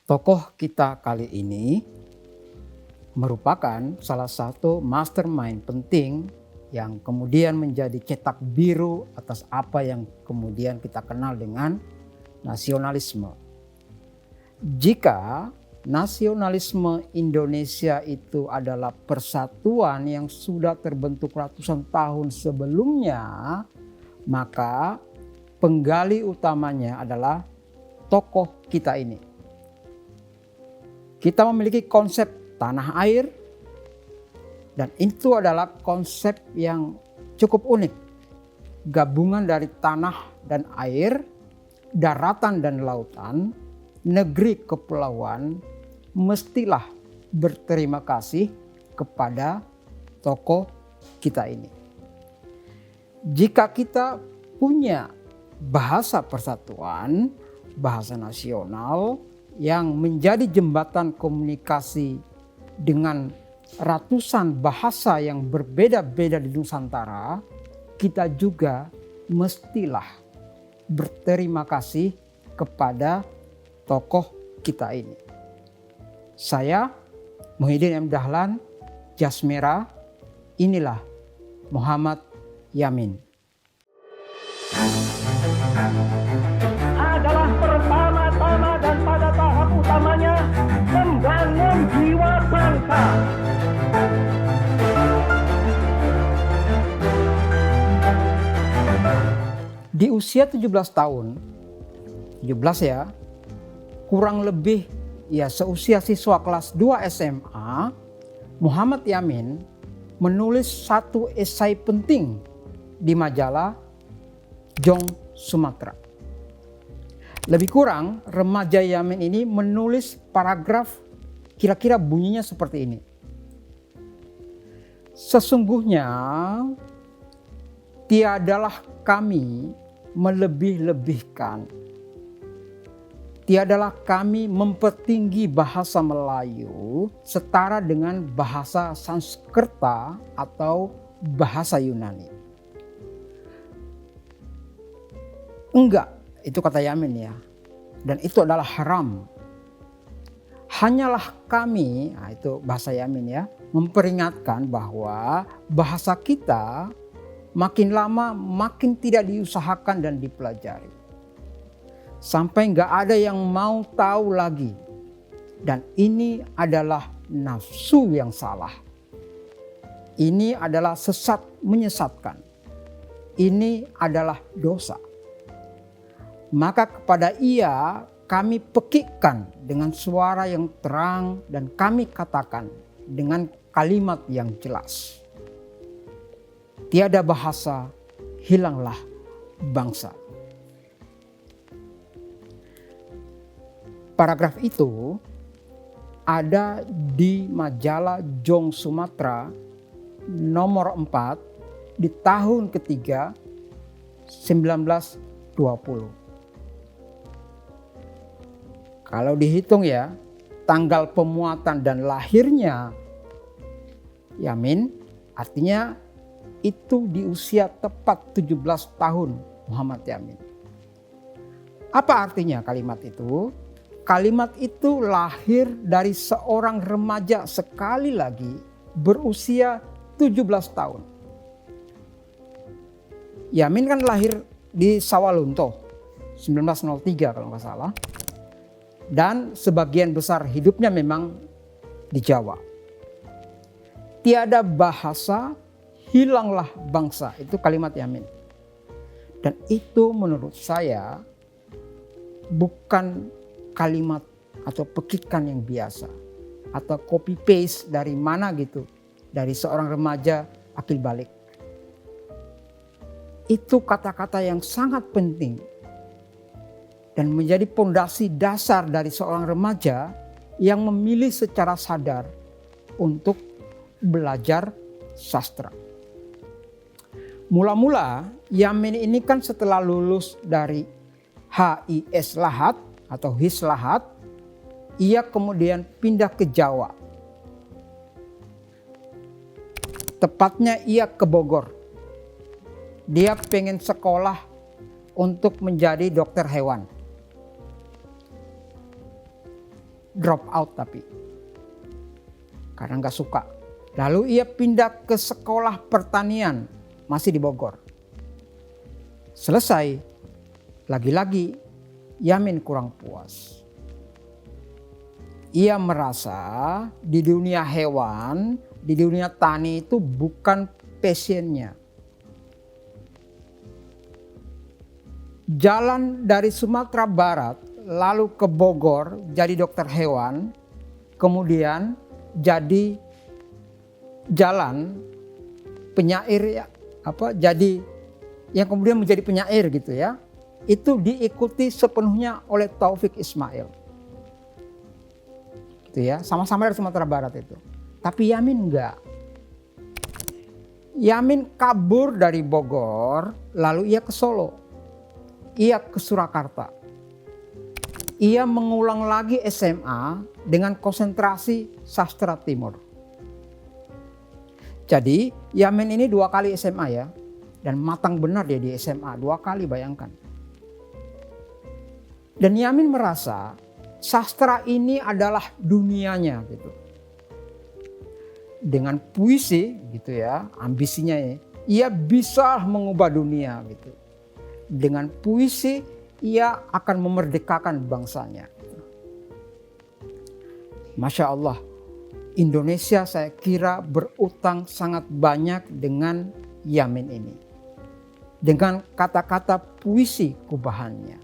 Tokoh kita kali ini merupakan salah satu mastermind penting yang kemudian menjadi cetak biru atas apa yang kemudian kita kenal dengan nasionalisme. Jika nasionalisme Indonesia itu adalah persatuan yang sudah terbentuk ratusan tahun sebelumnya, maka penggali utamanya adalah tokoh kita ini. Kita memiliki konsep tanah air, dan itu adalah konsep yang cukup unik. Gabungan dari tanah dan air, daratan dan lautan, negeri kepulauan, mestilah berterima kasih kepada tokoh kita ini. Jika kita punya bahasa persatuan, bahasa nasional, yang menjadi jembatan komunikasi dengan ratusan bahasa yang berbeda-beda di Nusantara, kita juga mestilah berterima kasih kepada tokoh kita ini. Saya Muhyiddin M. Dahlan, Jas Merah, inilah Muhammad Yamin. Adalah pertama-tama dan pada tahap utamanya membangun jiwa bangsa. Di usia 17 tahun, 17 ya, kurang lebih ya seusia siswa kelas 2 SMA, Muhammad Yamin menulis satu esai penting di majalah Jong Sumatera. Lebih kurang remaja Yamin ini menulis paragraf kira-kira bunyinya seperti ini. Sesungguhnya tiadalah kami melebih-lebihkan, tiadalah kami mempertinggi bahasa Melayu setara dengan bahasa Sanskerta atau bahasa Yunani. Enggak, itu kata Yamin ya. Dan itu adalah haram. Hanyalah kami, nah itu bahasa Yamin ya, memperingatkan bahwa bahasa kita makin lama makin tidak diusahakan dan dipelajari. Sampai enggak ada yang mau tahu lagi. Dan ini adalah nafsu yang salah. Ini adalah sesat menyesatkan. Ini adalah dosa. Maka kepada ia kami pekikkan dengan suara yang terang dan kami katakan dengan kalimat yang jelas. Tiada bahasa, hilanglah bangsa. Paragraf itu ada di majalah Jong Sumatera nomor 4 di tahun ketiga 1920. Kalau dihitung ya, tanggal pemuatan dan lahirnya Yamin, artinya itu di usia tepat 17 tahun Muhammad Yamin. Apa artinya kalimat itu? Kalimat itu lahir dari seorang remaja sekali lagi berusia 17 tahun. Yamin kan lahir di Sawalunto 1903 kalau nggak salah. Dan sebagian besar hidupnya memang di Jawa. Tiada bahasa, hilanglah bangsa. Itu kalimat Yamin. Dan itu menurut saya bukan kalimat atau pekikan yang biasa. Atau copy paste dari mana gitu. Dari seorang remaja akil balik. Itu kata-kata yang sangat penting. Dan menjadi pondasi dasar dari seorang remaja yang memilih secara sadar untuk belajar sastra. Mula-mula Yamin ini kan setelah lulus dari HIS Lahat atau HIS Lahat, ia kemudian pindah ke Jawa. Tepatnya ia ke Bogor. Dia pengen sekolah untuk menjadi dokter hewan. drop out tapi. Karena nggak suka. Lalu ia pindah ke sekolah pertanian, masih di Bogor. Selesai, lagi-lagi Yamin kurang puas. Ia merasa di dunia hewan, di dunia tani itu bukan passionnya. Jalan dari Sumatera Barat lalu ke Bogor jadi dokter hewan, kemudian jadi jalan penyair jadi yang kemudian menjadi penyair gitu ya. Itu diikuti sepenuhnya oleh Taufik Ismail. Gitu ya, sama-sama dari Sumatera Barat itu. Tapi Yamin enggak. Yamin kabur dari Bogor, lalu ia ke Solo. Ia ke Surakarta. Ia mengulang lagi SMA dengan konsentrasi sastra timur. Jadi Yamin ini 2 kali SMA ya. Dan matang benar dia di SMA 2 kali, bayangkan. Dan Yamin merasa sastra ini adalah dunianya gitu. Dengan puisi gitu ya, ambisinya ya, ia bisa mengubah dunia gitu. Dengan puisi ia akan memerdekakan bangsanya. Masya Allah, Indonesia saya kira berutang sangat banyak dengan Yamin ini. Dengan kata-kata puisi kubahannya.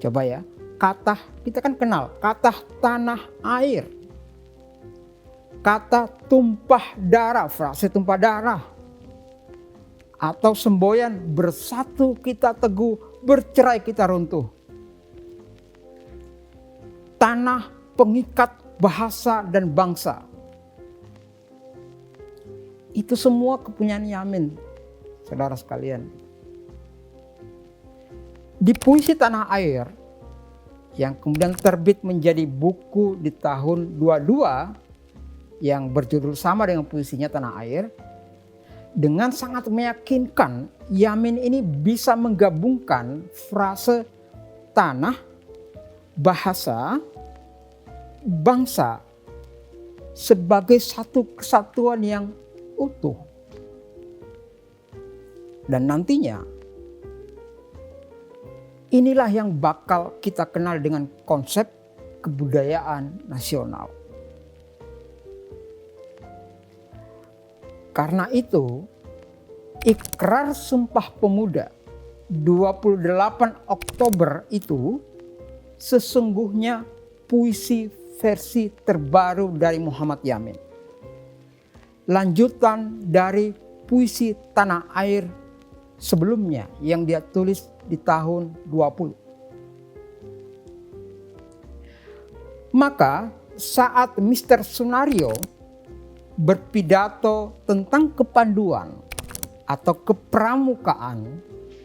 Coba ya, kata kita kan kenal, kata tanah air. Kata tumpah darah, frase tumpah darah. Atau semboyan bersatu kita teguh, bercerai kita runtuh. Tanah pengikat bahasa dan bangsa. Itu semua kepunyaan Yamin, saudara sekalian. Di puisi Tanah Air yang kemudian terbit menjadi buku di tahun 22 yang berjudul sama dengan puisinya Tanah Air, dengan sangat meyakinkan Yamin ini bisa menggabungkan frase tanah, bahasa, bangsa sebagai satu kesatuan yang utuh. Dan nantinya inilah yang bakal kita kenal dengan konsep kebudayaan nasional. Karena itu, Ikrar Sumpah Pemuda 28 Oktober itu sesungguhnya puisi versi terbaru dari Muhammad Yamin. Lanjutan dari puisi Tanah Air sebelumnya yang dia tulis di tahun 20. Maka saat Mr. Sunario berpidato tentang kepanduan atau kepramukaan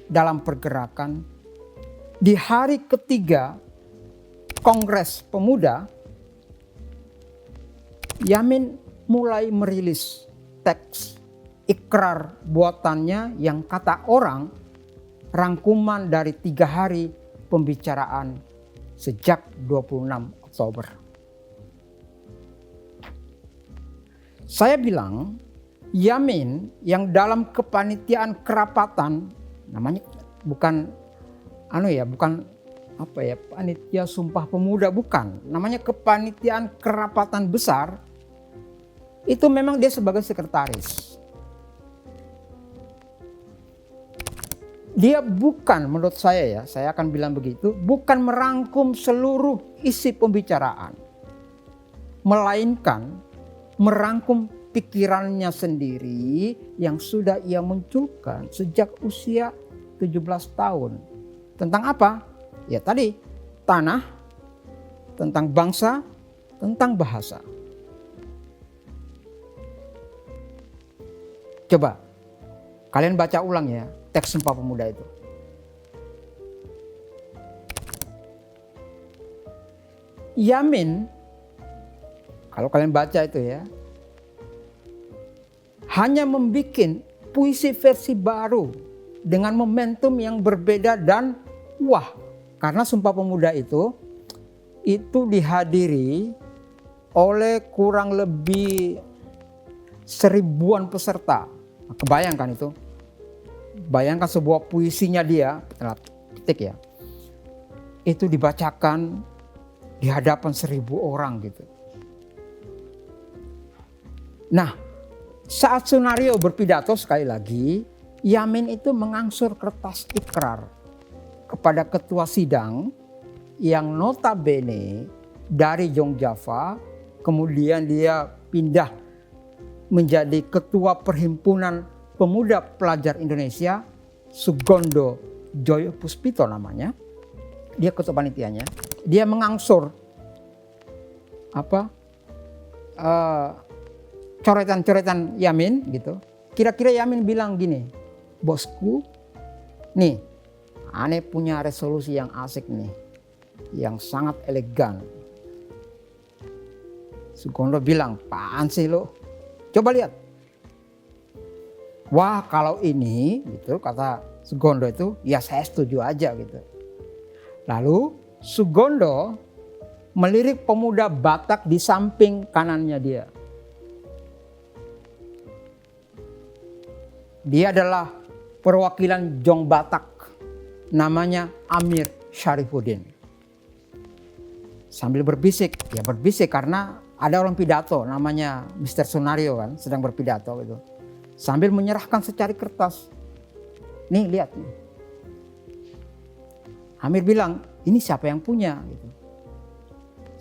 dalam pergerakan di hari ketiga Kongres Pemuda, Yamin mulai merilis teks ikrar buatannya yang kata orang rangkuman dari 3 hari pembicaraan sejak 26 Oktober. Saya bilang Yamin yang dalam kepanitiaan kerapatan, namanya bukan panitia Sumpah Pemuda, bukan, namanya kepanitiaan kerapatan besar, itu memang dia sebagai sekretaris. Dia bukan, menurut saya akan bilang begitu, bukan merangkum seluruh isi pembicaraan, melainkan merangkum pikirannya sendiri yang sudah ia munculkan sejak usia 17 tahun. Tentang apa? Ya tadi, tanah, tentang bangsa, tentang bahasa. Coba kalian baca ulang ya teks Sumpah Pemuda itu. Yamin, kalau kalian baca itu ya, hanya membuat puisi versi baru dengan momentum yang berbeda dan karena Sumpah Pemuda itu itu dihadiri oleh kurang lebih 1000-an peserta. Nah, kebayangkan itu. Bayangkan sebuah puisinya dia, petik ya. Itu dibacakan di hadapan 1000 orang gitu. Nah, saat Sunario berpidato sekali lagi, Yamin itu mengangsur kertas ikrar kepada ketua sidang yang notabene dari Jongjava, kemudian dia pindah menjadi ketua Perhimpunan Pemuda Pelajar Indonesia, Sugondo Joyo Puspito namanya. Dia ketua panitianya. Dia mengangsur coretan-coretan Yamin gitu. Kira-kira Yamin bilang gini, bosku, nih, aneh punya resolusi yang asik nih, yang sangat elegan. Sugondo bilang, apaan sih lo? Coba lihat. Wah, kalau ini, gitu kata Sugondo itu, ya saya setuju aja gitu. Lalu Sugondo melirik pemuda Batak di samping kanannya dia. Dia adalah perwakilan Jong Batak, namanya Amir Syarifuddin. Sambil berbisik, ya berbisik karena ada orang pidato namanya Mr. Sunario kan, sedang berpidato gitu. Sambil menyerahkan secari kertas. Nih lihat nih. Amir bilang, ini siapa yang punya gitu.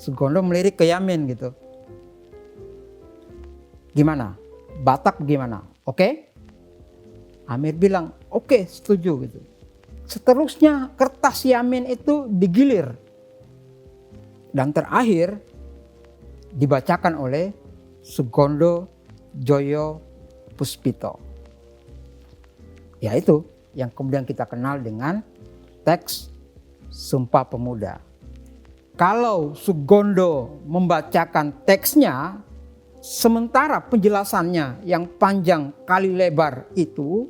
Sugondo melirik ke Yamin gitu. Gimana? Batak gimana? Oke? Amir bilang, oke, setuju gitu. Seterusnya kertas Yamin itu digilir. Dan terakhir dibacakan oleh Sugondo Joyo Puspito. Yaitu yang kemudian kita kenal dengan teks Sumpah Pemuda. Kalau Sugondo membacakan teksnya, sementara penjelasannya yang panjang kali lebar itu,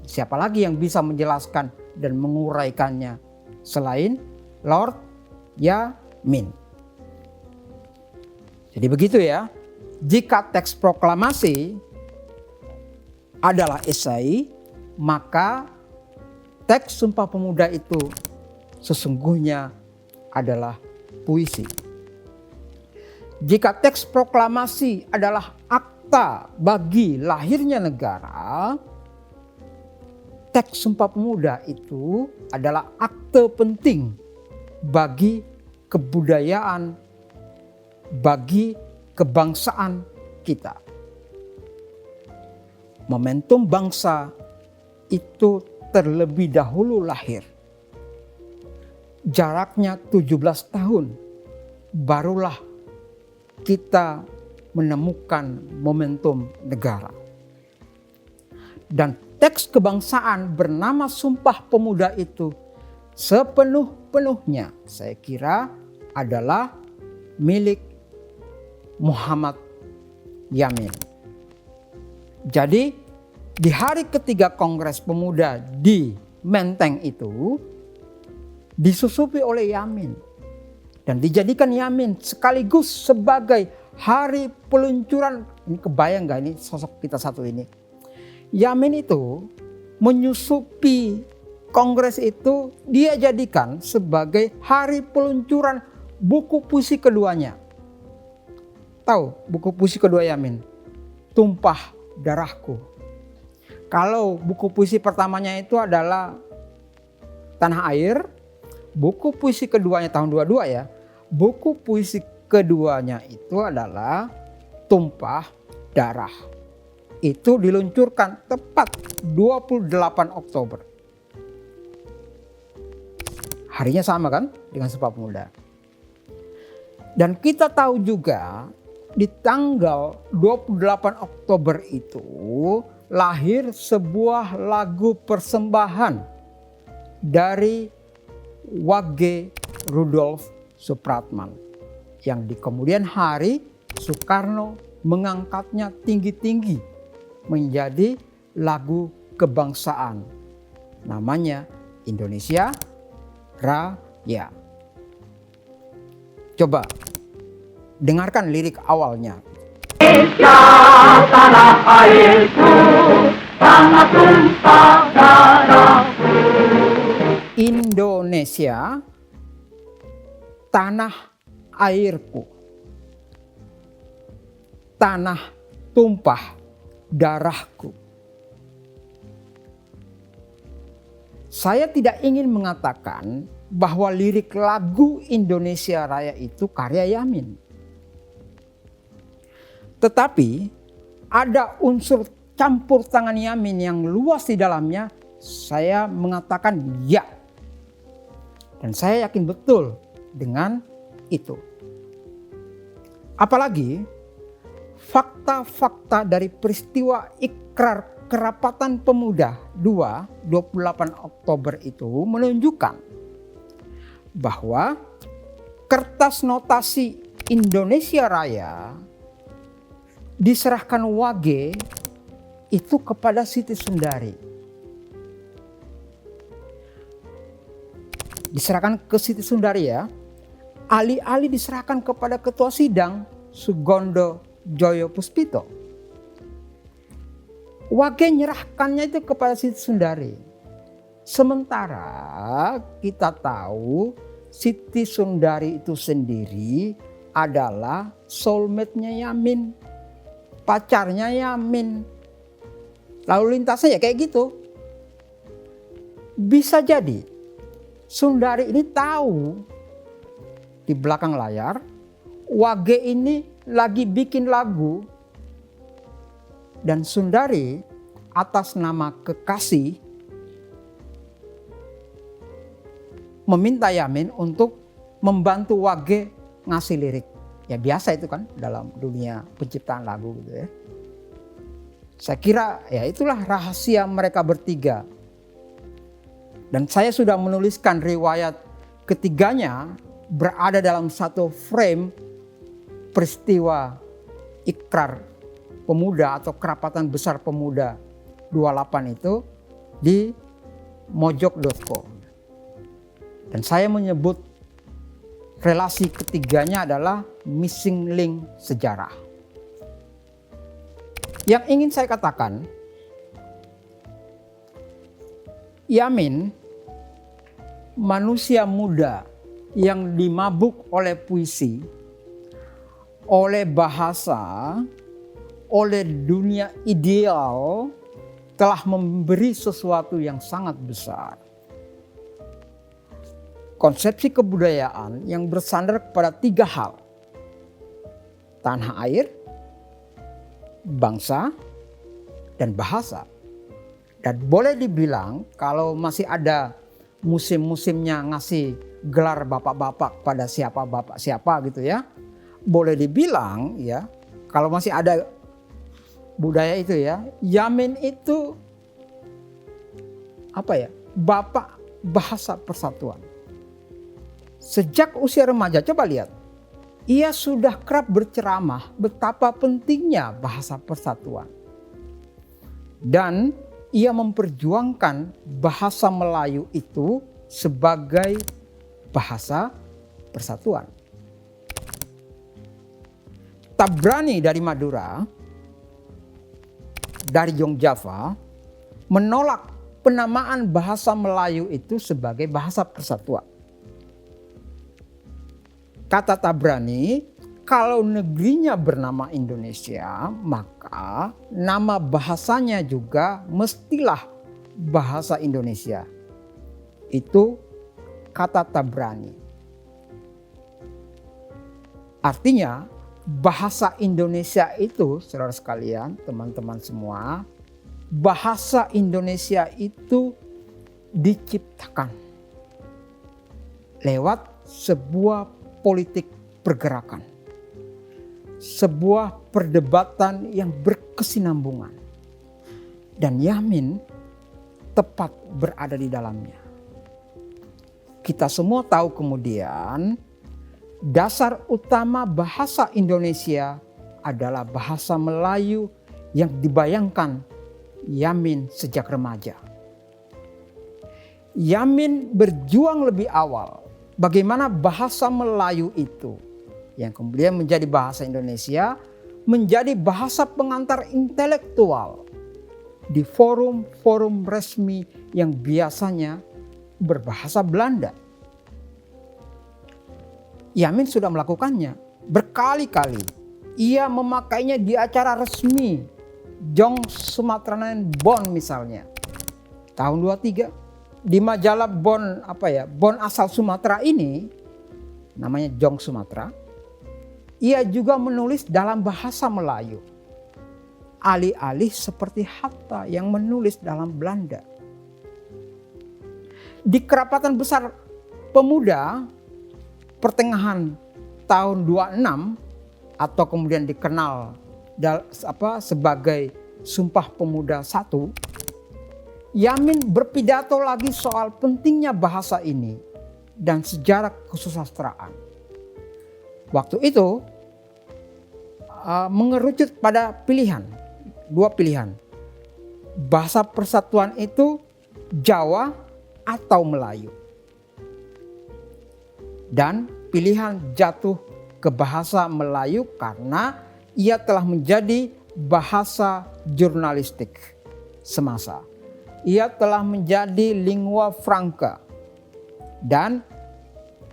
siapa lagi yang bisa menjelaskan dan menguraikannya selain Lord Yamin. Jadi begitu ya, jika teks proklamasi adalah esai, maka teks Sumpah Pemuda itu sesungguhnya adalah puisi. Jika teks proklamasi adalah akta bagi lahirnya negara, teks Sumpah Pemuda itu adalah akte penting bagi kebudayaan, bagi kebangsaan kita. Momentum bangsa itu terlebih dahulu lahir. Jaraknya 17 tahun, barulah kita menemukan momentum negara. Dan teks kebangsaan bernama Sumpah Pemuda itu sepenuh-penuhnya saya kira adalah milik Muhammad Yamin. Jadi di hari ketiga Kongres Pemuda di Menteng itu disusupi oleh Yamin dan dijadikan Yamin sekaligus sebagai hari peluncuran. Ini kebayang gak ini sosok kita satu ini? Yamin itu menyusupi Kongres itu, dia jadikan sebagai hari peluncuran buku puisi keduanya. Tahu buku puisi kedua Yamin? Tumpah Darahku. Kalau buku puisi pertamanya itu adalah Tanah Air, buku puisi keduanya tahun 22 ya. Buku puisi keduanya itu adalah Tumpah Darah. Itu diluncurkan tepat 28 Oktober. Harinya sama kan dengan Sumpah Pemuda. Dan kita tahu juga di tanggal 28 Oktober itu lahir sebuah lagu persembahan dari Wage Rudolf Supratman yang di kemudian hari Soekarno mengangkatnya tinggi-tinggi menjadi lagu kebangsaan. Namanya Indonesia Raya. Coba dengarkan lirik awalnya. Tanah airku, tanah tumpah darahku. Indonesia, tanah airku, tanah tumpah darahku. Saya tidak ingin mengatakan bahwa lirik lagu Indonesia Raya itu karya Yamin. Tetapi ada unsur campur tangan Yamin yang luas di dalamnya. Saya mengatakan ya. Dan saya yakin betul dengan itu. Apalagi fakta-fakta dari peristiwa Ikrar Kerapatan Pemuda 28 Oktober itu menunjukkan bahwa kertas notasi Indonesia Raya diserahkan Wage itu kepada Siti Sundari. Diserahkan ke Siti Sundari ya. Alih-alih diserahkan kepada ketua sidang Sugondo Joyo Puspito. Wage nyerahkannya itu kepada Siti Sundari. Sementara kita tahu Siti Sundari itu sendiri adalah soulmate-nya Yamin. Pacarnya Yamin. Lalu lintasnya ya kayak gitu. Bisa jadi Sundari ini tahu di belakang layar Wage ini lagi bikin lagu. Dan Sundari atas nama kekasih meminta Yamin untuk membantu Wage ngasih lirik. Ya biasa itu kan dalam dunia penciptaan lagu gitu ya. Saya kira ya itulah rahasia mereka bertiga. Dan saya sudah menuliskan riwayat ketiganya berada dalam satu frame peristiwa Ikrar Pemuda atau Kerapatan Besar Pemuda 28 itu di mojok.co. Dan saya menyebut relasi ketiganya adalah missing link sejarah. Yang ingin saya katakan, Yamin manusia muda yang dimabuk oleh puisi, oleh bahasa, oleh dunia ideal telah memberi sesuatu yang sangat besar. Konsepsi kebudayaan yang bersandar kepada 3 hal. Tanah air, bangsa, dan bahasa. Dan boleh dibilang kalau masih ada musim-musimnya ngasih gelar bapak-bapak pada siapa bapak siapa gitu ya. Boleh dibilang ya kalau masih ada budaya itu ya, Yamin itu apa ya? Bapak bahasa persatuan. Sejak usia remaja, coba lihat. Ia sudah kerap berceramah betapa pentingnya bahasa persatuan. Dan ia memperjuangkan bahasa Melayu itu sebagai bahasa persatuan. Tabrani dari Madura, dari Yogyakarta, menolak penamaan bahasa Melayu itu sebagai bahasa persatuan. Kata Tabrani, kalau negerinya bernama Indonesia, maka nama bahasanya juga mestilah bahasa Indonesia. Itu kata Tabrani. Artinya bahasa Indonesia itu, saudara sekalian, teman-teman semua, bahasa Indonesia itu diciptakan lewat sebuah politik pergerakan. Sebuah perdebatan yang berkesinambungan. Dan Yamin tepat berada di dalamnya. Kita semua tahu kemudian dasar utama bahasa Indonesia adalah bahasa Melayu yang dibayangkan Yamin sejak remaja. Yamin berjuang lebih awal bagaimana bahasa Melayu itu yang kemudian menjadi bahasa Indonesia menjadi bahasa pengantar intelektual di forum-forum resmi yang biasanya berbahasa Belanda. Yamin sudah melakukannya berkali-kali. Ia memakainya di acara resmi Jong Sumatranen Bond misalnya. Tahun 23 di majalah Bond Bond asal Sumatera ini namanya Jong Sumatera. Ia juga menulis dalam bahasa Melayu. Alih-alih seperti Hatta yang menulis dalam Belanda. Di Kerapatan Besar Pemuda pertengahan tahun 26 atau kemudian dikenal sebagai Sumpah Pemuda I, Yamin berpidato lagi soal pentingnya bahasa ini dan sejarah kesusastraan. Waktu itu mengerucut pada dua pilihan. Bahasa persatuan itu Jawa atau Melayu. Dan pilihan jatuh ke bahasa Melayu karena ia telah menjadi bahasa jurnalistik semasa. Ia telah menjadi lingua franca dan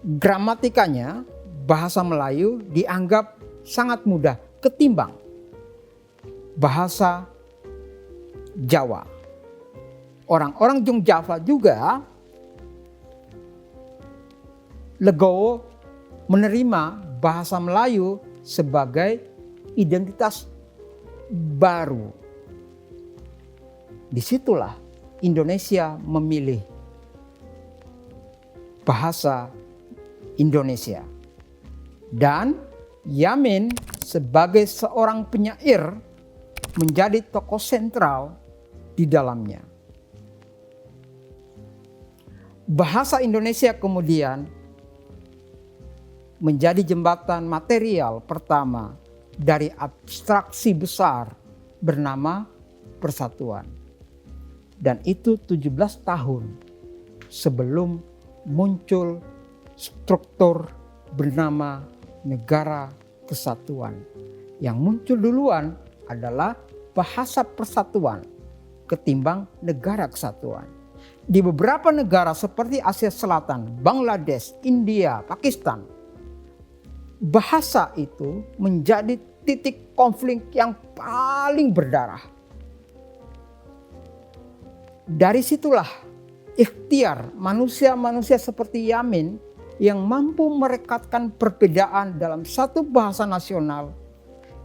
gramatikanya bahasa Melayu dianggap sangat mudah ketimbang bahasa Jawa. Orang-orang Jong Java juga legowo menerima bahasa Melayu sebagai identitas baru. Disitulah Indonesia memilih bahasa Indonesia. Dan Yamin sebagai seorang penyair menjadi tokoh sentral di dalamnya. Bahasa Indonesia kemudian menjadi jembatan material pertama dari abstraksi besar bernama persatuan. Dan itu 17 tahun sebelum muncul struktur bernama Negara Kesatuan. Yang muncul duluan adalah bahasa persatuan ketimbang Negara Kesatuan. Di beberapa negara seperti Asia Selatan, Bangladesh, India, Pakistan, bahasa itu menjadi titik konflik yang paling berdarah. Dari situlah ikhtiar manusia-manusia seperti Yamin yang mampu merekatkan perbedaan dalam satu bahasa nasional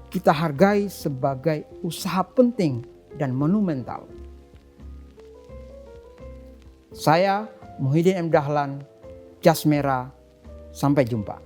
kita hargai sebagai usaha penting dan monumental. Saya Muhyiddin M. Dahlan, Jas Merah, sampai jumpa.